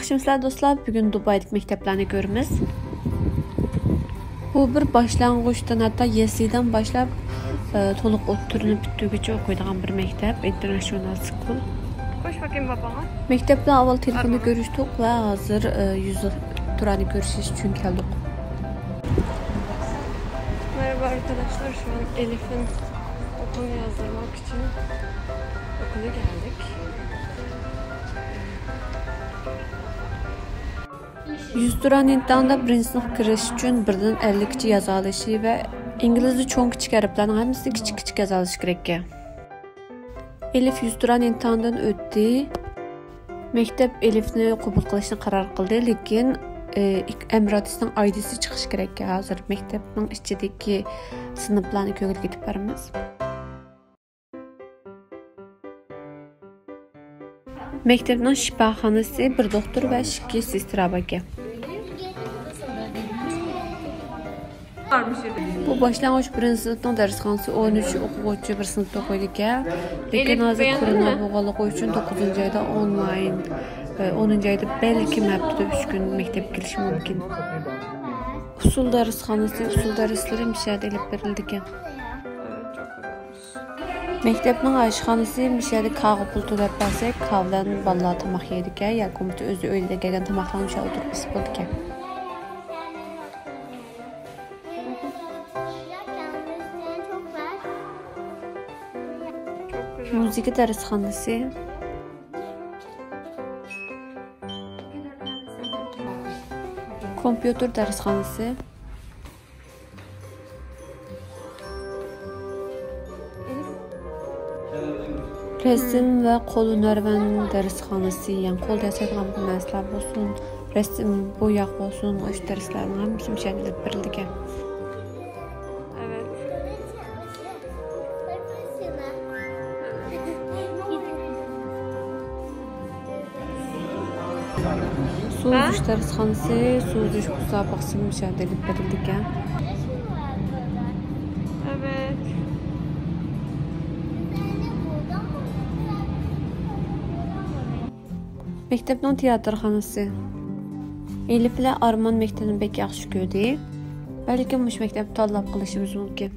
Yaxşımısınızlar dostlar, bugün Dubay'daki mekteplerini görürüz. Bu bir başlangıçtan, hatta YS'den başlap to'liq o'ttirilib bitgucha o'qiydigan bir mektep, International School. Qo'sh bakayım babama. Mektepten avval telefonda görüştük ve hazır yüz turani görüşüş için geldik. Merhaba arkadaşlar, şu an Elif'in okulunu yazdırmak için okula geldik. 100 turan imtihanda birinci sınıf kirish için birden 50 yazalışı ve İngilizce çoğun küçük harflerin hepsi küçük yazalışı gerek. Elif 100 turan imtihandan ötdi. Mektep Elifni qabul qilishni qaror qildi, lekin Emiratis'ten ID'si çıkış gerek. Hazır mektepning ichidagi sinflarni ko'rib ketib boramiz. Mektepning shifoxonasi, bir doktor ve 2 sestra bor. Bu başlangıç birinci sınıfdan dershanesi 13 o'quvchi bir sınıfta o'qiydi ekan. Lekin hozir korona bo'lganligi uchun 9 ayda online, 10 ayda belki haftada 3 gün mektep kelishi mumkin. Usul dershanesi, usul derslari Mishada ilib berildi ekan. Mektepning oshxonasi Mishada qog'i pul to'lab bersak, qavlan bolalar tomoq yeydi ekan, yoki o'zi uyida kelgan tomoqlarni o'sha o'tirib pis bo'ldi ekan. Müzik dershanesi. Kompüter dershanesi. Resim ve qo'l hunarvan dershanesi, yani qo'lda yasalgan narsalar bo'lsin, resim, bo'yoq bo'lsin, o'sha darslarning hammasi mishadilib berildi ekan. Suzuş dershanesi, suzuş müsabaqasi müşahede edilib berildi ekan. Evet. Mektepning teatrxonasi. Elif ile Arman mektebini bek yaxshi ko'rdi. Balkim mush mektep tanlab qilishimiz mumkin.